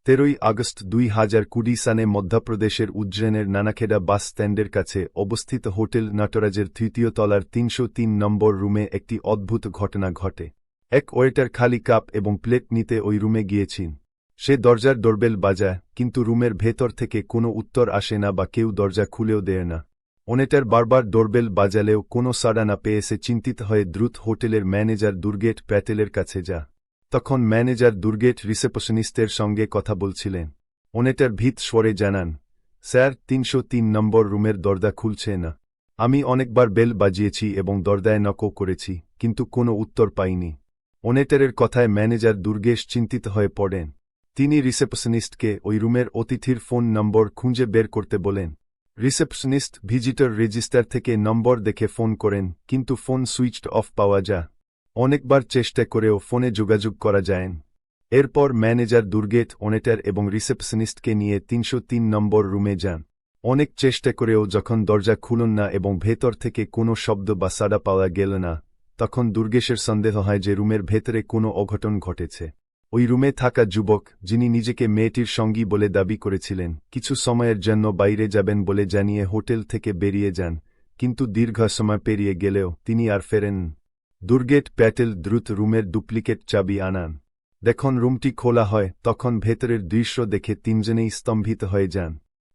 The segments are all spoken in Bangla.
13 আগস্ট 2020 সালে মধ্যপ্রদেশের উজ্জয়নের নানাখেড়া বাস স্ট্যান্ডের কাছে অবস্থিত হোটেল নটরাজের তৃতীয় তলার 303 নম্বর রুমে একটি অদ্ভুত ঘটনা ঘটে। এক ওয়েটার খালি কাপ এবং প্লেট নিতে ওই রুমে গিয়েছেন। সে দরজার ডোরবেল বাজায়, কিন্তু রুমের ভেতর থেকে কোনো উত্তর আসে না বা কেউ দরজা খুলেও দেয় না। ওয়েটার বারবার ডোরবেল বাজালেও কোনো সাড়া না পেয়ে সে চিন্তিত হয়ে দ্রুত হোটেলের ম্যানেজার দুর্গেট প্যাটেলের কাছে যায়। তখন ম্যানেজার দুর্গেট রিসেপশনিস্টের সঙ্গে কথা বলছিলেন। ওয়েটার ভীত স্বরে জানান, স্যার, 303 নম্বর রুমের দরজা খুলছে না। আমি অনেকবার বেল বাজিয়েছি এবং দরজায় নকও করেছি, কিন্তু কোনো উত্তর পাইনি। ওয়েটারের কথায় ম্যানেজার দুর্গেশ চিন্তিত হয়ে পড়েন। তিনি রিসেপশনিস্টকে ওই রুমের অতিথির ফোন নম্বর খুঁজে বের করতে বলেন। রিসেপশনিস্ট ভিজিটর রেজিস্টার থেকে নম্বর দেখে ফোন করেন, কিন্তু ফোন সুইচড অফ পাওয়া যায়। অনেকবার চেষ্টা করেও ফোনে যোগাযোগ করা যায় না। এরপর ম্যানেজার দুর্গেট ওয়েটার এবং রিসেপশনিস্টকে নিয়ে 303 নম্বর রুমে যান। অনেক চেষ্টা করেও যখন দরজা খুলন না এবং ভেতর থেকে কোনো শব্দ বা সাড়া পাওয়া গেল না, তখন দুর্গেশের সন্দেহ হয় যে রুমের ভেতরে কোনো অঘটন ঘটেছে। ওই রুমে থাকা যুবক, যিনি নিজেকে মেয়েটির সঙ্গী বলে দাবি করেছিলেন, কিছু সময়ের জন্য বাইরে যাবেন বলে জানিয়ে হোটেল থেকে বেরিয়ে যান, কিন্তু দীর্ঘ সময় পেরিয়ে গেলেও তিনি আর ফেরেন। দুর্গেট প্যাটেল দ্রুত রুমের ডুপ্লিকেট চাবি আনান। যখন রুমটি খোলা হয়, তখন ভেতরের দৃশ্য দেখে তিনজনেই স্তম্ভিত হয়ে যান।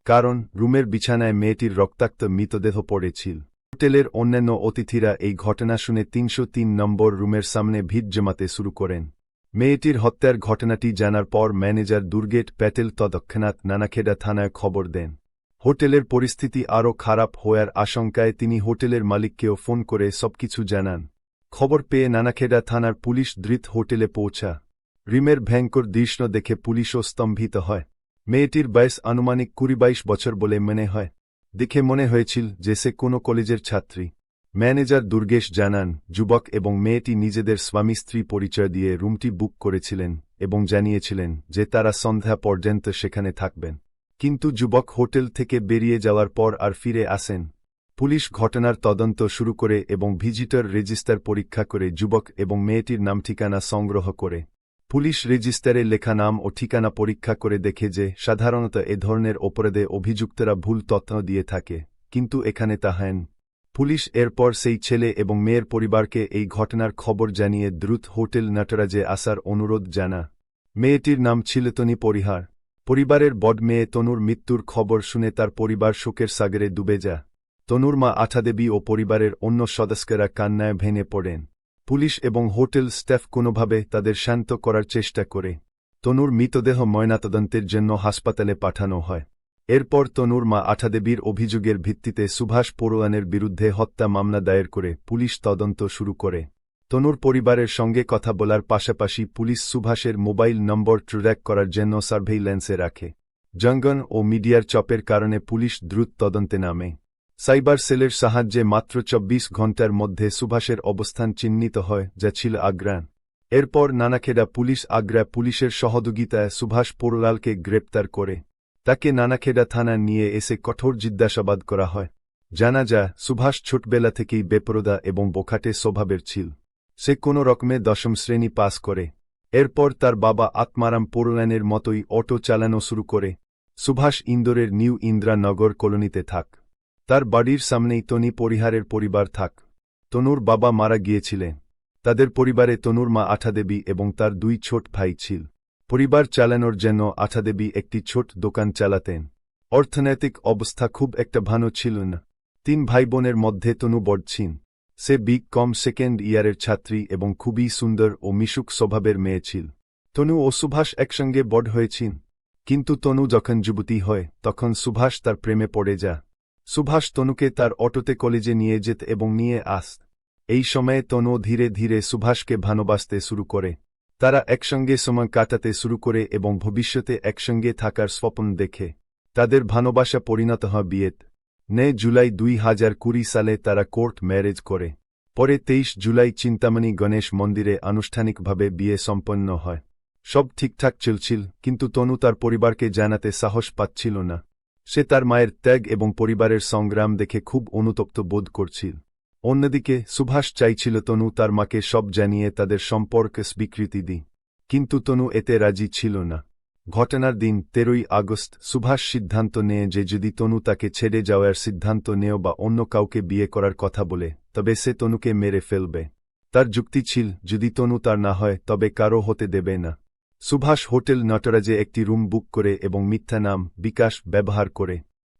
কারণ রুমের বিছানায় মেয়েটির রক্তাক্ত মৃতদেহ পড়েছিল। হোটেলের অন্যান্য অতিথিরা এই ঘটনা শুনে 303 নম্বর রুমের সামনে ভিড় জমাতে শুরু করেন। মেয়েটির হত্যার ঘটনাটি জানার পর ম্যানেজার দুর্গেট প্যাটেল তৎক্ষণাৎ নানাখেড়া থানায় খবর দেন। হোটেলের পরিস্থিতি আরও খারাপ হওয়ার আশঙ্কায় তিনি হোটেলের মালিককেও ফোন করে সবকিছু জানান। খবর পেয়ে নানাখেড়া থানার পুলিশ দ্রুত হোটেলে পৌঁছা। রুমের ভয়ঙ্কর দৃশ্য দেখে পুলিশও স্তম্ভিত হয়। মেয়েটির বয়স আনুমানিক 20-22 বছর বলে মনে হয়। দেখে মনে হয়েছিল যে সে কোনো কলেজের ছাত্রী। ম্যানেজার দুর্গেশ জানান, যুবক এবং মেয়েটি নিজেদের স্বামী স্ত্রী পরিচয় দিয়ে রুমটি বুক করেছিলেন এবং জানিয়েছিলেন যে তারা সন্ধ্যা পর্যন্ত সেখানে থাকবেন। কিন্তু যুবক হোটেল থেকে বেরিয়ে যাওয়ার পর আর ফিরে আসেন। পুলিশ ঘটনার তদন্ত শুরু করে এবং ভিজিটর রেজিস্টার পরীক্ষা করে যুবক এবং মেয়েটির নাম ঠিকানা সংগ্রহ করে। পুলিশ রেজিস্টারে লেখা নাম ও ঠিকানা পরীক্ষা করে দেখে যে সাধারণত এ ধরনের অপরাধে অভিযুক্তরা ভুল তথ্য দিয়ে থাকে, কিন্তু এখানে তা হয়নি। পুলিশ এরপর সেই ছেলে এবং মেয়ের পরিবারকে এই ঘটনার খবর জানিয়ে দ্রুত হোটেল নটরাজে আসার অনুরোধ জানা। মেয়েটির নাম ছিল তনি পরিহার। পরিবারের বড় মেয়ে তনুর মৃত্যুর খবর শুনে তার পরিবার শোকের সাগরে ডুবে যায়। তনুর মা আঠাদেবী ও পরিবারের অন্য সদস্যরা কান্নায় ভেঙে পড়েন। পুলিশ এবং হোটেল স্টাফ কোনোভাবে তাদের শান্ত করার চেষ্টা করে। তনুর মৃতদেহ ময়নাতদন্তের জন্য হাসপাতালে পাঠানো হয়। এরপর তনুর মা আঠাদেবীর অভিযোগের ভিত্তিতে সুভাষ পোরোয়ানের বিরুদ্ধে হত্যা মামলা দায়ের করে পুলিশ তদন্ত শুরু করে। তনুর পরিবারের সঙ্গে কথা বলার পাশাপাশি পুলিশ সুভাষের মোবাইল নম্বর ট্র্যাক করার জন্য সার্ভেইল্যান্সে রাখে। জঙ্গন ও মিডিয়ার চাপের কারণে পুলিশ দ্রুত তদন্তে নামে। সাইবার সেলের সাহায্যে মাত্র 24 ঘণ্টার মধ্যে সুভাষের অবস্থান চিহ্নিত হয়, যা ছিল আগ্রা। এরপর নানাখেড়া পুলিশ আগ্রা পুলিশের সহযোগিতায় সুভাষ পোরোয়ালকে গ্রেপ্তার করে। তাকে নানাখেড়া থানায় নিয়ে এসে কঠোর জিজ্ঞাসাবাদ করা হয়। জানা যায়, সুভাষ ছোটবেলা থেকেই বেপরোদা এবং বোখাটে স্বভাবের ছিল। সে কোনো রকমে 10ম শ্রেণী পাস করে। এরপর তার বাবা আত্মারাম পোরোয়ানের মতোই অটো চালানো শুরু করে। সুভাষ ইন্দোরের নিউ ইন্দ্রানগর কলোনিতে থাক। তার বাড়ির সামনেই তনি পরিহারের পরিবার থাক। তনুর বাবা মারা গিয়েছিলেন। তাদের পরিবারে তনুর মা আঠাদেবী এবং তার 2 ছোট ভাই ছিল। পরিবার চালানোর জন্য আঠাদেবী একটি ছোট দোকান চালাতেন। অর্থনৈতিক অবস্থা খুব একটা ভালো ছিল না। 3 ভাই বোনের মধ্যে তনু বড় ছিল। সে বি.কম সেকেন্ড ইয়ারের ছাত্রী এবং খুবই সুন্দর ও মিশুক স্বভাবের মেয়ে ছিল। তনু ও সুভাষ একসঙ্গে বড় হয়েছিল। কিন্তু তনু যখন যুবতী হয়, তখন সুভাষ তার প্রেমে পড়ে যায়। সুভাষ তনুকে তার অটোতে কলেজে নিয়ে যেত এবং নিয়ে আসত। এই সময়ে তনু ধীরে ধীরে সুভাষকে ভালোবাসতে শুরু করে। তারা একসঙ্গে সময় কাটাতে শুরু করে এবং ভবিষ্যতে একসঙ্গে থাকার স্বপ্ন দেখে। তাদের ভালোবাসা পরিণত হয় বিয়েতে। জুলাই 2020 সালে তারা কোর্ট ম্যারেজ করে। পরে 23 জুলাই চিন্তামণি গণেশ মন্দিরে আনুষ্ঠানিকভাবে বিয়ে সম্পন্ন হয়। সব ঠিকঠাক চলছিল, কিন্তু তনু তার পরিবারকে জানাতে সাহস পাচ্ছিল না। সে তার মায়ের ত্যাগ এবং পরিবারের সংগ্রাম দেখে খুব অনুতপ্ত বোধ করছিল। অন্যদিকে সুভাষ চাইছিল তনু তার মাকে সব জানিয়ে তাদের সম্পর্কে স্বীকৃতি দিই, কিন্তু তনু এতে রাজি ছিল না। ঘটনার দিন 13ই আগস্ট সুভাষ সিদ্ধান্ত নেয় যে যদি তনু তাকে ছেড়ে যাওয়ার সিদ্ধান্ত নেয় বা অন্য কাউকে বিয়ে করার কথা বলে তবে সে তনুকে মেরে ফেলবে। তার যুক্তি ছিল যদি তনু তার না হয় তবে কারও হতে দেবে না। সুভাষ হোটেল নটরাজে একটি রুম বুক করে এবং মিথ্যা নাম বিকাশ ব্যবহার করে।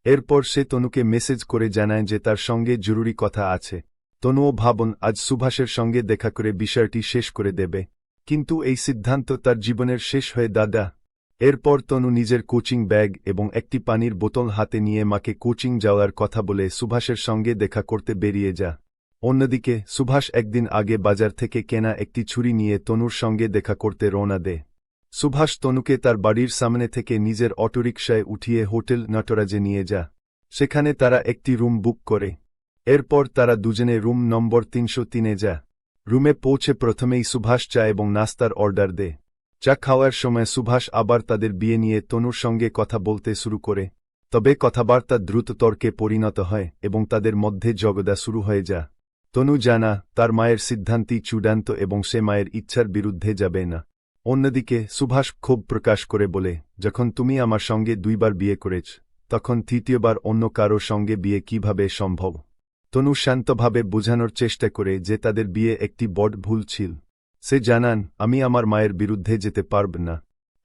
এরপর সে তনুকে মেসেজ করে জানায় যে তার সঙ্গে জরুরি কথা আছে। তনুও ভাবন আজ সুভাষের সঙ্গে দেখা করে বিষয়টি শেষ করে দেবে, কিন্তু এই সিদ্ধান্ত তার জীবনের শেষ হয়ে দাদা। এরপর তনু নিজের কোচিং ব্যাগ এবং একটি পানির বোতল হাতে নিয়ে মাকে কোচিং যাওয়ার কথা বলে সুভাষের সঙ্গে দেখা করতে বেরিয়ে যা। অন্যদিকে সুভাষ একদিন আগে বাজার থেকে কেনা একটি ছুরি নিয়ে তনুর সঙ্গে দেখা করতে রওনা দেয়। সুভাষ তনুকে তার বাড়ির সামনে থেকে নিজের অটোরিকশায় উঠিয়ে হোটেল নটরাজে নিয়ে যা। সেখানে তারা একটি রুম বুক করে। এরপর তারা দুজনে রুম নম্বর 303-এ যা। রুমে পৌঁছে প্রথমেই সুভাষ চা এবং নাস্তার অর্ডার দেয়। চা খাওয়ার সময় সুভাষ আবার তাদের বিয়ে নিয়ে তনুর সঙ্গে কথা বলতে শুরু করে। তবে কথাবার্তা দ্রুত তর্কে পরিণত হয় এবং তাদের মধ্যে ঝগড়া শুরু হয়ে যা। তনু জানা তার মায়ের সিদ্ধান্তই চূড়ান্ত এবং সে মায়ের ইচ্ছার বিরুদ্ধে যাবে না। অন্যদিকে সুভাষ ক্ষোভ প্রকাশ করে বলে, যখন তুমি আমার সঙ্গে 2বার বিয়ে করেছ তখন 3য়বার অন্য কারো সঙ্গে বিয়ে কিভাবে সম্ভব? তনু শান্তভাবে বোঝানোর চেষ্টা করে যে তাদের বিয়ে একটি বড় ভুল ছিল। সে জানান, আমি আমার মায়ের বিরুদ্ধে যেতে পারব না।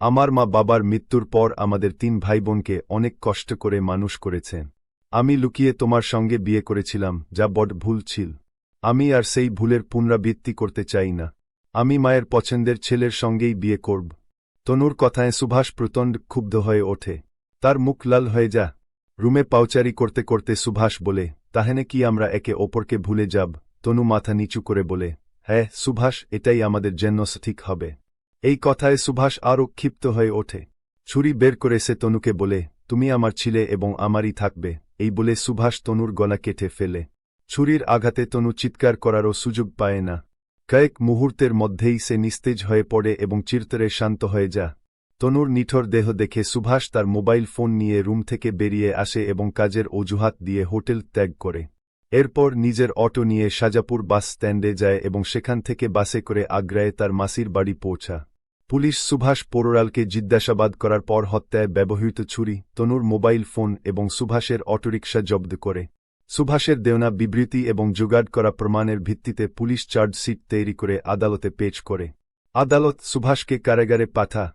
আমার মা বাবার মৃত্যুর পর আমাদের 3 ভাই বোনকে অনেক কষ্ট করে মানুষ করেছেন। আমি লুকিয়ে তোমার সঙ্গে বিয়ে করেছিলাম, যা বড় ভুল ছিল। আমি আর সেই ভুলের পুনরাবৃত্তি করতে চাই না। আমি মায়ের পছন্দের ছেলের সঙ্গেই বিয়ে করব। তনুর কথায় সুভাষ প্রচণ্ড ক্ষুব্ধ হয়ে ওঠে। তার মুখ লাল হয়ে যা। রুমে পাউচারি করতে করতে সুভাষ বলে, তাহলে কি আমরা একে অপরকে ভুলে যাব? তনু মাথা নিচু করে বলে, হ্যাঁ সুভাষ, এটাই আমাদের জন্য ঠিক হবে। এই কথায় সুভাষ আরও ক্ষিপ্ত হয়ে ওঠে। ছুরি বের করে সে তনুকে বলে, তুমি আমার ছিলে এবং আমারই থাকবে। এই বলে সুভাষ তনুর গলা কেটে ফেলে। ছুরির আঘাতে তনু চিৎকার করারও সুযোগ পায় না। কয়েক মুহূর্তের মধ্যেই সে নিস্তেজ হয়ে পড়ে এবং চিরতরে শান্ত হয়ে যা। তনুর নিথর দেহ দেখে সুভাষ তার মোবাইল ফোন নিয়ে রুম থেকে বেরিয়ে আসে এবং কাজের অজুহাত দিয়ে হোটেল ত্যাগ করে। এরপর নিজের অটো নিয়ে শাজাপুর বাস স্ট্যান্ডে যায় এবং সেখান থেকে বাসে করে আগ্রায় তার মাসির বাড়ি পৌঁছা। পুলিশ সুভাষ পোড়ালকে জিজ্ঞাসাবাদ করার পর হত্যায় ব্যবহৃত ছুরি, তনুর মোবাইল ফোন এবং সুভাষের অটোরিকশা জব্দ করে। সুভাষের দেওনা বিবৃতি এবং জোগাড় করা প্রমাণের ভিত্তিতে পুলিশ চার্জশিট তৈরি করে আদালতে পেশ করে। আদালত সুভাষকে কারাগারে পাঠা।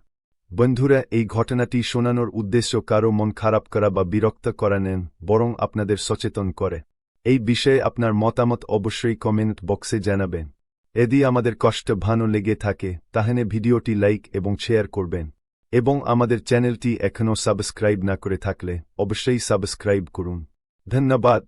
বন্ধুরা, এই ঘটনাটি শোনানোর উদ্দেশ্য কারো মন খারাপ করা বা বিরক্ত করা নেন, বরং আপনাদের সচেতন করে। এই বিষয়ে আপনার মতামত অবশ্যই কমেন্ট বক্সে জানাবেন। যদি আমাদের কষ্ট ভালো লেগে থাকে তাহলে ভিডিওটি লাইক এবং শেয়ার করবেন, এবং আমাদের চ্যানেলটি এখনও সাবস্ক্রাইব না করে থাকলে অবশ্যই সাবস্ক্রাইব করুন। ধন্যবাদ।